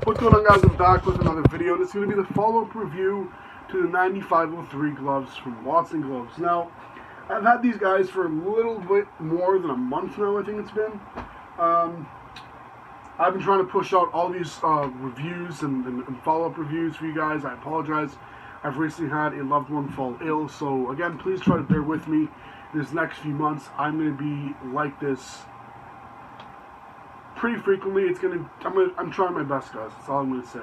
What's going on, guys? I'm back with another video, and it's going to be the follow-up review to the 9503 gloves from Watson Gloves. Now, I've had these guys for a little bit more than a month now, I think it's been. I've been trying to push out all these reviews and follow-up reviews for you guys. I apologize. I've recently had a loved one fall ill, so again, please try to bear with me. This next few months, I'm going to be like this pretty frequently. I'm trying my best, guys. That's all I'm gonna say.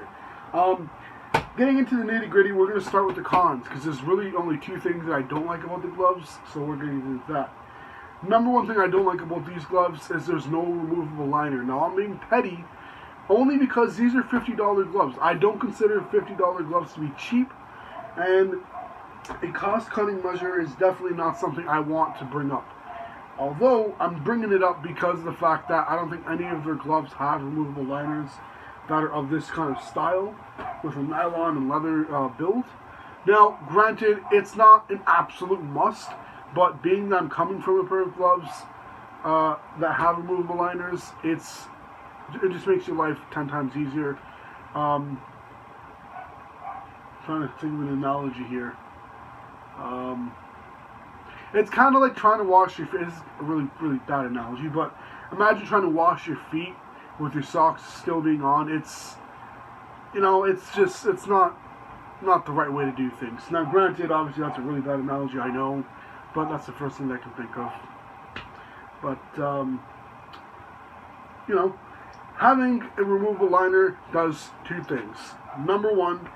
Getting into the nitty gritty, we're gonna start with the cons because there's really only two things that I don't like about the gloves. So we're gonna get into that. Number one thing I don't like about these gloves is there's no removable liner. Now I'm being petty, only because these are $50 gloves. I don't consider $50 gloves to be cheap, and a cost-cutting measure is definitely not something I want to bring up. Although, I'm bringing it up because of the fact that I don't think any of their gloves have removable liners that are of this kind of style with a nylon and leather build. Now, granted, it's not an absolute must, but being that I'm coming from a pair of gloves that have removable liners, it just makes your life 10 times easier. Trying to think of an analogy here. It's kind of like trying to wash your feet. It's a really, really bad analogy, but imagine trying to wash your feet with your socks still being on. It's not the right way to do things. Now, granted, obviously that's a really bad analogy, I know, but that's the first thing I can think of. But, having a removable liner does two things. Number one,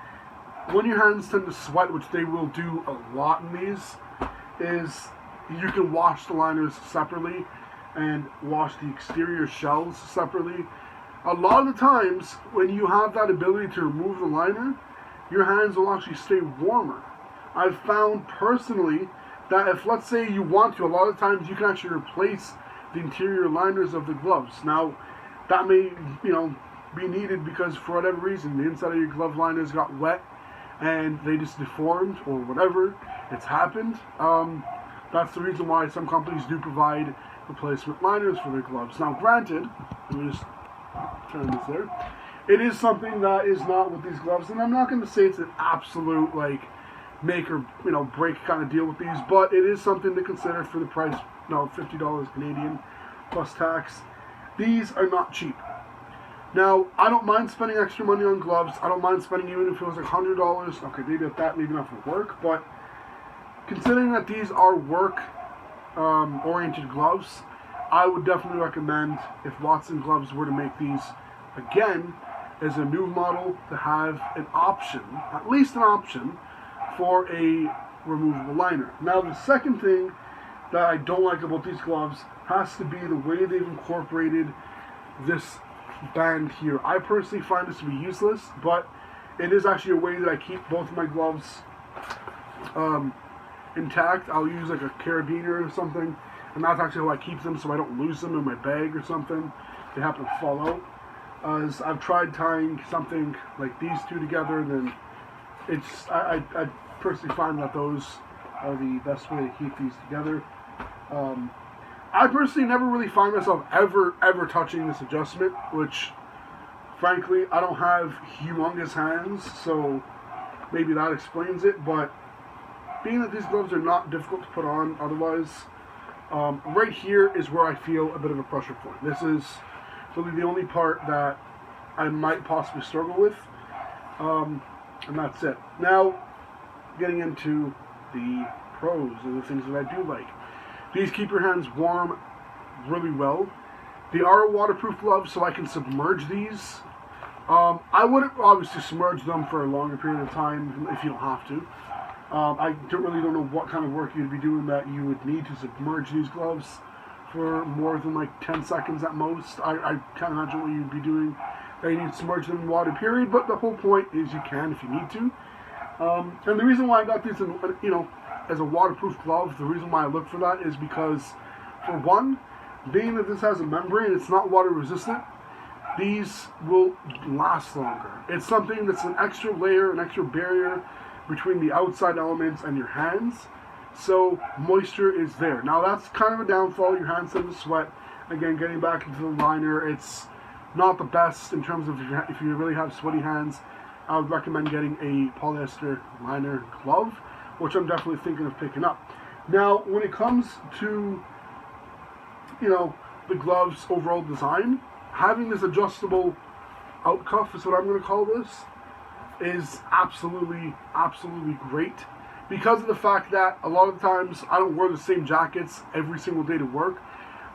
when your hands tend to sweat, which they will do a lot in these, is you can wash the liners separately and wash the exterior shells separately. A lot of the times when you have that ability to remove the liner, your hands will actually stay warmer. I've found personally that if, let's say, you want to, a lot of times you can actually replace the interior liners of the gloves. Now, that may be needed because for whatever reason the inside of your glove liners got wet and they just deformed or whatever. It's happened. That's the reason why some companies do provide replacement liners for their gloves. Now, granted, let me just turn this there. It is something that is not with these gloves, and I'm not going to say it's an absolute make or break kind of deal with these, but it is something to consider for the price. $50 Canadian plus tax. These are not cheap. Now, I don't mind spending extra money on gloves. I don't mind spending even if it was like $100. Okay, maybe at that, maybe not for work, but considering that these are work-oriented gloves, I would definitely recommend, if Watson Gloves were to make these again as a new model, to have an option, at least an option, for a removable liner. Now, the second thing that I don't like about these gloves has to be the way they've incorporated this band here. I personally find this to be useless, but it is actually a way that I keep both of my gloves intact. I'll use like a carabiner or something, and that's actually how I keep them so I don't lose them in my bag or something. They happen to fall out. As I've tried tying something like these two together, then I personally find that those are the best way to keep these together. I personally never really find myself ever touching this adjustment, which frankly I don't have humongous hands, so maybe that explains it. But being that these gloves are not difficult to put on otherwise, right here is where I feel a bit of a pressure point. This is really the only part that I might possibly struggle with, and that's it. Now, getting into the pros and the things that I do like. These keep your hands warm really well. They are waterproof gloves, so I can submerge these. I wouldn't obviously submerge them for a longer period of time if you don't have to. I really don't know what kind of work you'd be doing that you would need to submerge these gloves for more than like 10 seconds at most. I can't imagine what you'd be doing that you need to submerge them in water, period. But the whole point is you can if you need to. And the reason why I got these as a waterproof glove, the reason why I look for that is because, for one, being that this has a membrane, it's not water resistant, these will last longer. It's something that's an extra layer, an extra barrier between the outside elements and your hands, so moisture is there. Now that's kind of a downfall. Your hands tend to sweat. Again, getting back into the liner, it's not the best in terms of if you really have sweaty hands. I would recommend getting a polyester liner glove, which I'm definitely thinking of picking up. Now, when it comes to, the gloves' overall design, having this adjustable out cuff is what I'm going to call this, is absolutely, absolutely great. Because of the fact that a lot of times I don't wear the same jackets every single day to work.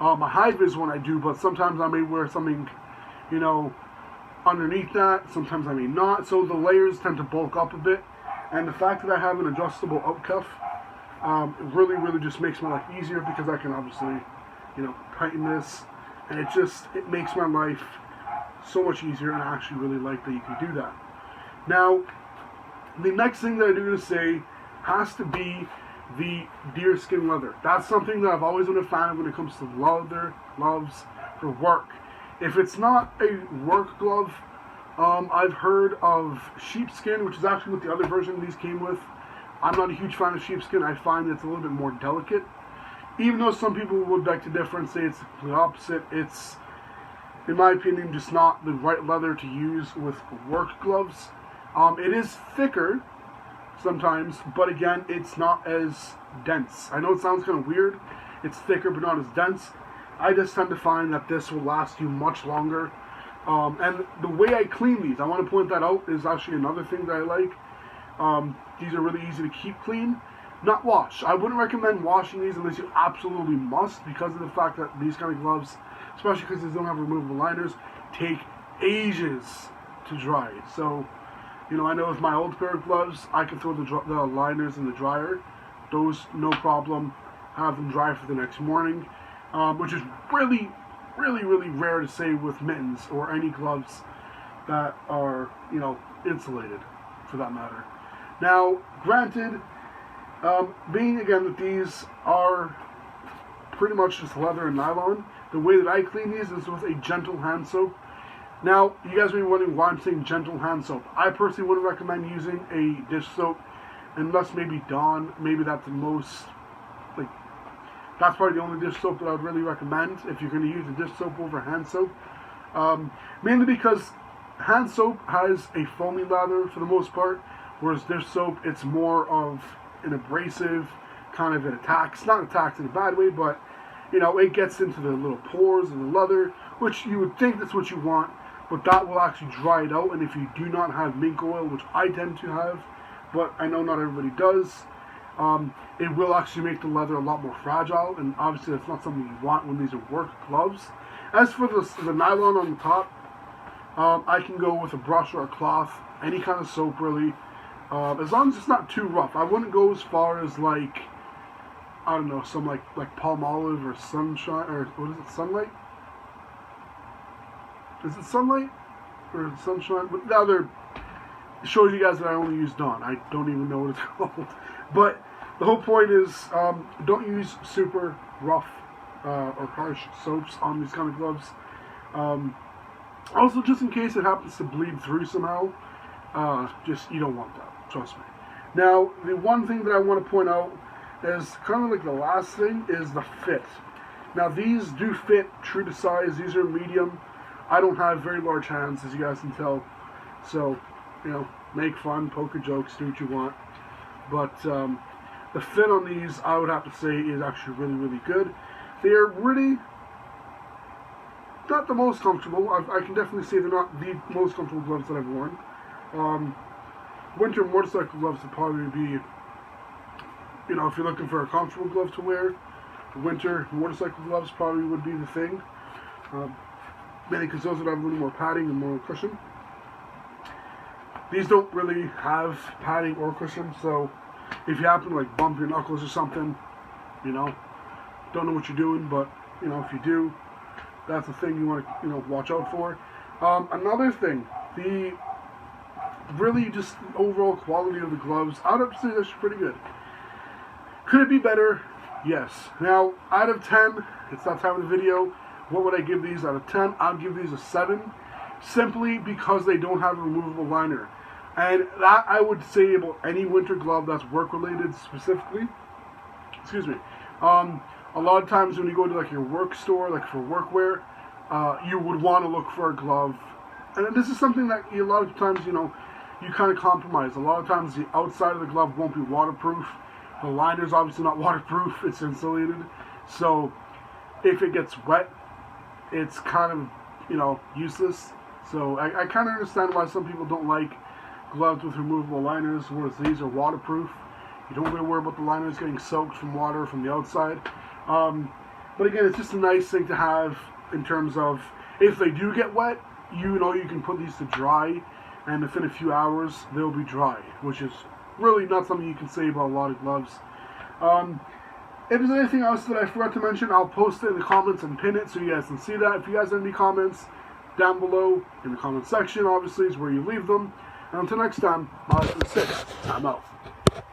My high-vis one I do, but sometimes I may wear something, underneath that. Sometimes I may not. So the layers tend to bulk up a bit. And the fact that I have an adjustable out cuff really, really just makes my life easier, because I can obviously, tighten this. And it makes my life so much easier, and I actually really like that you can do that. Now, the next thing that I do to say has to be the deerskin leather. That's something that I've always been a fan of when it comes to leather gloves for work. If it's not a work glove, I've heard of sheepskin, which is actually what the other version of these came with. I'm not a huge fan of sheepskin. I find it's a little bit more delicate. Even though some people would beg to differ and say it's the opposite, it's, in my opinion, just not the right leather to use with work gloves. It is thicker sometimes, but again, it's not as dense. I know it sounds kind of weird. It's thicker, but not as dense. I just tend to find that this will last you much longer. And the way I clean these, I want to point that out, is actually another thing that I like. These are really easy to keep clean. Not wash. I wouldn't recommend washing these unless you absolutely must, because of the fact that these kind of gloves, especially because they don't have removable liners, take ages to dry. So, I know with my old pair of gloves, I can throw the liners in the dryer. Those, no problem. Have them dry for the next morning, which is really, really, really rare to say with mittens or any gloves that are, insulated, for that matter. Now, granted, being again that these are pretty much just leather and nylon, the way that I clean these is with a gentle hand soap. Now, you guys may be wondering why I'm saying gentle hand soap. I personally wouldn't recommend using a dish soap unless maybe Dawn. Maybe that's the most, that's probably the only dish soap that I would really recommend if you're going to use a dish soap over hand soap. Mainly because hand soap has a foamy lather for the most part, whereas dish soap, it's more of an abrasive, kind of, it attacks, not attacks in a bad way, but, it gets into the little pores of the leather, which you would think that's what you want, but that will actually dry it out. And if you do not have mink oil, which I tend to have, but I know not everybody does, it will actually make the leather a lot more fragile, and obviously that's not something you want when these are work gloves. As for the nylon on the top, I can go with a brush or a cloth, any kind of soap really, as long as it's not too rough. I wouldn't go as far as I don't know, some like Palmolive or Sunshine, or what is it, Sunlight? Is it Sunlight or Sunshine? But the other shows you guys that I only use Dawn. I don't even know what it's called. But the whole point is, don't use super rough or harsh soaps on these kind of gloves. Also, just in case it happens to bleed through somehow, you don't want that. Trust me. Now, the one thing that I want to point out is kind of like the last thing is the fit. Now, these do fit true to size. These are medium. I don't have very large hands, as you guys can tell. So, make fun, poke a jokes, do what you want. But the fit on these, I would have to say, is actually really, really good. They are really not the most comfortable. I can definitely say they're not the most comfortable gloves that I've worn. Winter motorcycle gloves would probably be, if you're looking for a comfortable glove to wear, winter motorcycle gloves probably would be the thing. Mainly because those would have a little more padding and more cushion. These don't really have padding or cushion, so if you happen to bump your knuckles or something, don't know what you're doing, but if you do, that's the thing you want to watch out for. Another thing, the really just the overall quality of the gloves, I'd have to say that's pretty good. Could it be better? Yes. Now, out of 10, it's that time of the video. What would I give these out of 10? I'll give these a 7, simply because they don't have a removable liner. And that I would say about any winter glove that's work related specifically. Excuse me. A lot of times when you go to your work store, for workwear, you would want to look for a glove. And this is something that a lot of times, you kind of compromise. A lot of times the outside of the glove won't be waterproof. The liner's obviously not waterproof, it's insulated. So if it gets wet, it's kind of, useless. So I kind of understand why some people don't like gloves with removable liners, whereas these are waterproof. You don't really worry about the liners getting soaked from water from the outside. But again, it's just a nice thing to have in terms of if they do get wet, you can put these to dry, and within a few hours they'll be dry, which is really not something you can say about a lot of gloves. If there's anything else that I forgot to mention, I'll post it in the comments and pin it so you guys can see that. If you guys have any comments, down below in the comment section, obviously, is where you leave them. And until next time, I'll see you. I'm out.